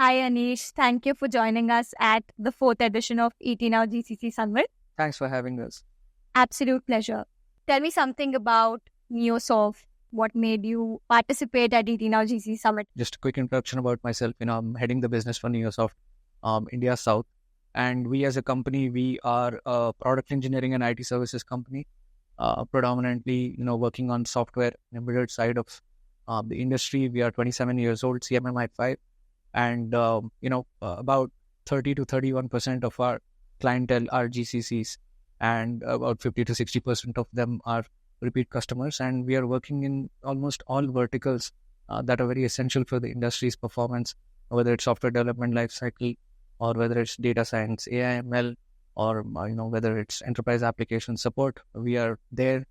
Hi, Anish. Thank you for joining us at the fourth edition of ET Now GCC Summit. Thanks for having us. Absolute pleasure. Tell me something about NeoSOFT. What made you participate at ET Now GCC Summit? Just a quick introduction about myself. I'm heading the business for NeoSOFT, India South. And we as a company, we are a product engineering and IT services company, predominantly, working on software and embedded side of the industry. We are 27 years old, CMMI 5. And, about 30 to 31% of our clientele are GCCs, and about 50 to 60% of them are repeat customers. And we are working in almost all verticals that are very essential for the industry's performance, whether it's software development lifecycle, or whether it's data science, AI, ML, or whether it's enterprise application support. We are there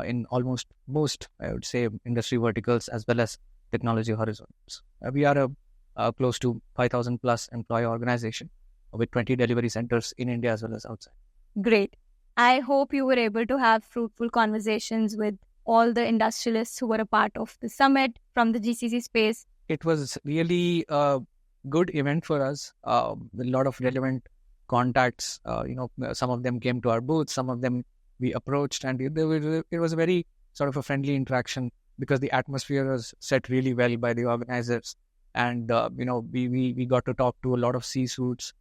in almost most, I would say, industry verticals as well as technology horizons. We are a close to 5,000 plus employee organization with 20 delivery centers in India as well as outside. Great. I hope you were able to have fruitful conversations with all the industrialists who were a part of the summit from the GCC space. It was really a good event for us. A lot of relevant contacts. Some of them came to our booth, some of them we approached, and it was a very sort of a friendly interaction because the atmosphere was set really well by the organizers. And, we got to talk to a lot of C-suits,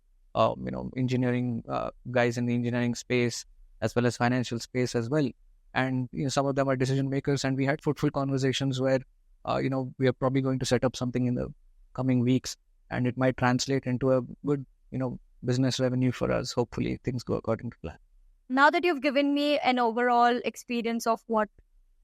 engineering guys in the engineering space, as well as financial space as well. And, some of them are decision makers, and we had fruitful conversations where, we are probably going to set up something in the coming weeks, and it might translate into a good, business revenue for us. Hopefully things go according to plan. Now that you've given me an overall experience of what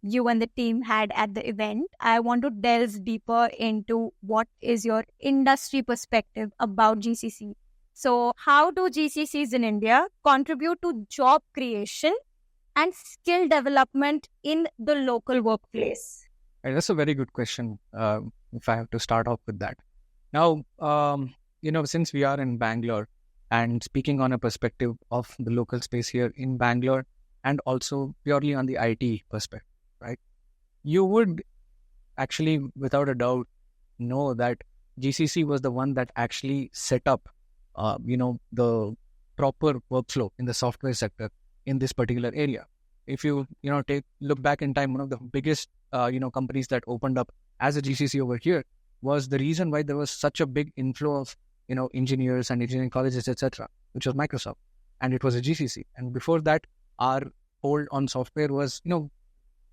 you and the team had at the event, I want to delve deeper into what is your industry perspective about GCC. So how do GCCs in India contribute to job creation and skill development in the local workplace? And that's a very good question, if I have to start off with that. Now, since we are in Bangalore, and speaking on a perspective of the local space here in Bangalore, and also purely on the IT perspective, right? You would actually, without a doubt, know that GCC was the one that actually set up, the proper workflow in the software sector in this particular area. If you, look back in time, one of the biggest, companies that opened up as a GCC over here was the reason why there was such a big inflow of, engineers and engineering colleges, etc., which was Microsoft. And it was a GCC. And before that, our hold on software was, was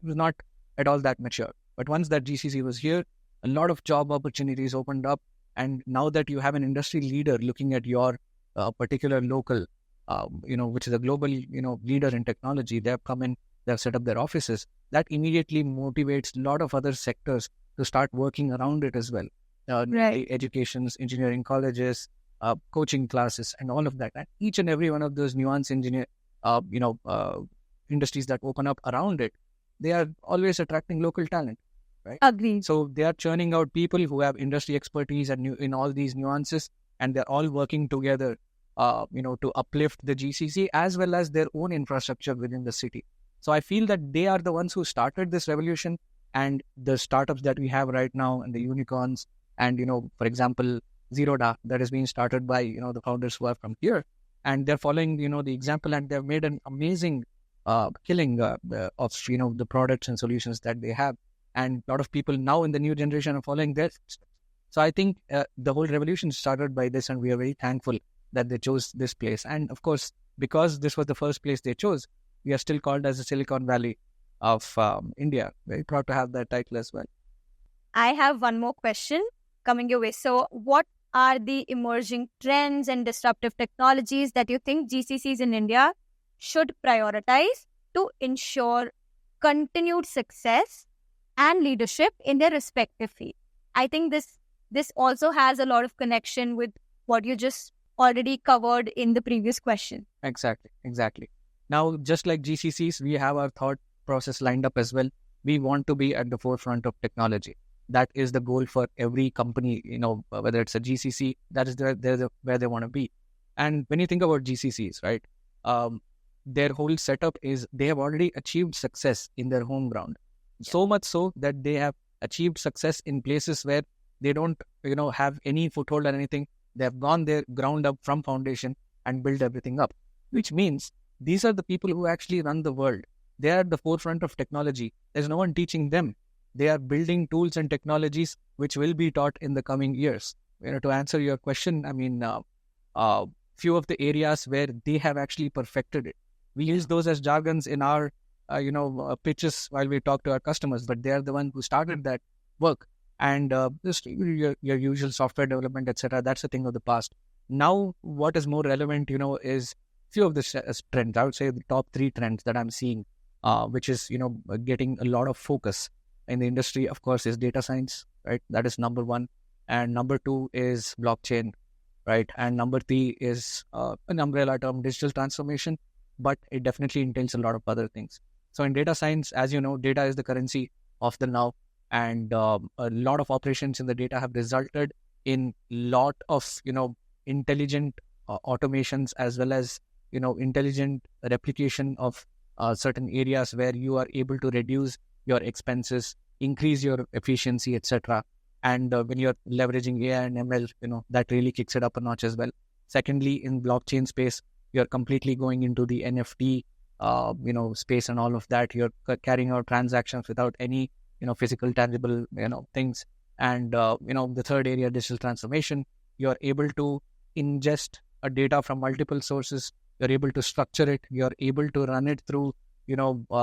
not at all that mature. But once that GCC was here, a lot of job opportunities opened up. And now that you have an industry leader looking at your particular local, which is a global, leader in technology, they have come in, they have set up their offices. That immediately motivates a lot of other sectors to start working around it as well. Right. Educations, engineering colleges, coaching classes, and all of that. And each and every one of those nuanced industries that open up around it, they are always attracting local talent, right? Agreed. So they are churning out people who have industry expertise and in all these nuances, and they're all working together, to uplift the GCC as well as their own infrastructure within the city. So I feel that they are the ones who started this revolution, and the startups that we have right now and the unicorns, and, for example, Zeroda, that is being started by, the founders who are from here, and they're following, the example, and they've made an amazing killing of, the products and solutions that they have. And a lot of people now in the new generation are following their steps. So I think the whole revolution started by this, and we are very thankful that they chose this place. And of course, because this was the first place they chose, we are still called as the Silicon Valley of India. Very proud to have that title as well. I have one more question coming your way. So what are the emerging trends and disruptive technologies that you think GCCs in India should prioritize to ensure continued success and leadership in their respective field? I think this also has a lot of connection with what you just already covered in the previous question. Exactly. Now, just like GCCs, we have our thought process lined up as well. We want to be at the forefront of technology. That is the goal for every company, whether it's a GCC, that is where they want to be. And when you think about GCCs, right, their whole setup is they have already achieved success in their home ground. Yeah. So much so that they have achieved success in places where They don't, have any foothold or anything. They have gone there ground up from foundation and built everything up, which means these are the people who actually run the world. They are at the forefront of technology. There's no one teaching them. They are building tools and technologies which will be taught in the coming years. To answer your question, I mean, few of the areas where they have actually perfected it. We use those as jargons in our, pitches while we talk to our customers, but they are the one who started that work. And just your usual software development, etc. That's a thing of the past. Now, what is more relevant, is few of the trends. I would say the top 3 trends that I'm seeing, which is, getting a lot of focus in the industry, of course, is data science, right? That is number 1. And number 2 is blockchain, right? And number 3 is an umbrella term, digital transformation, but it definitely entails a lot of other things. So in data science, as you know, data is the currency of the now, and a lot of operations in the data have resulted in lot of, intelligent automations, as well as, intelligent replication of certain areas where you are able to reduce your expenses, increase your efficiency, etc. And when you're leveraging AI and ML, that really kicks it up a notch as well. Secondly, in blockchain space, you're completely going into the NFT, space and all of that. You're carrying out transactions without any, physical, tangible, things. And, the third area, digital transformation, you're able to ingest a data from multiple sources. You're able to structure it. You're able to run it through,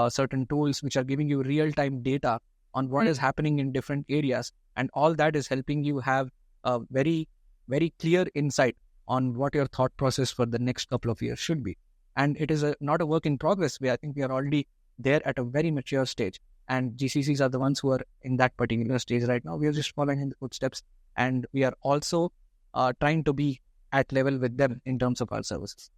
certain tools which are giving you real-time data on what is happening in different areas. And all that is helping you have a very, very clear insight on what your thought process for the next couple of years should be. And it is not a work in progress. I think we are already there at a very mature stage. And GCCs are the ones who are in that particular stage right now. We are just following in the footsteps. And we are also trying to be at level with them in terms of our services.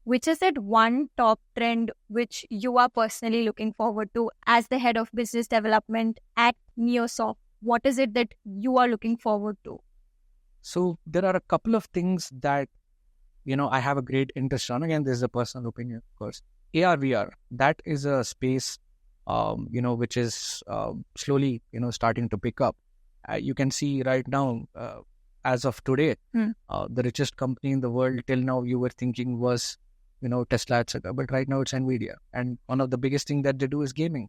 Which is it one top trend which you are personally looking forward to as the head of business development at NeoSOFT? What is it that you are looking forward to? So there are a couple of things that, I have a great interest on. Again, this is a personal opinion, of course. AR, VR, that is a space, which is slowly, starting to pick up. You can see right now, as of today, the richest company in the world till now you were thinking was, Tesla, etc. But right now it's NVIDIA. And one of the biggest things that they do is gaming.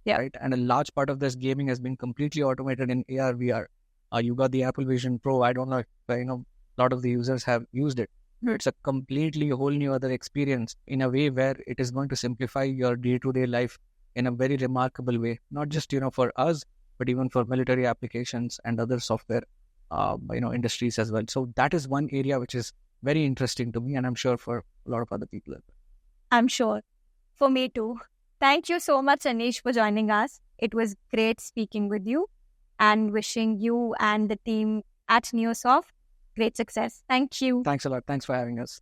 Yeah. Right. And a large part of this gaming has been completely automated in AR, VR. You got the Apple Vision Pro. I don't know if, a lot of the users have used it. It's a completely whole new other experience in a way where it is going to simplify your day-to-day life in a very remarkable way. Not just, for us, but even for military applications and other software, industries as well. So that is one area which is very interesting to me, and I'm sure for a lot of other people as well. I'm sure. For me too. Thank you so much, Anish, for joining us. It was great speaking with you and wishing you and the team at NeoSOFT great success. Thank you. Thanks a lot. Thanks for having us.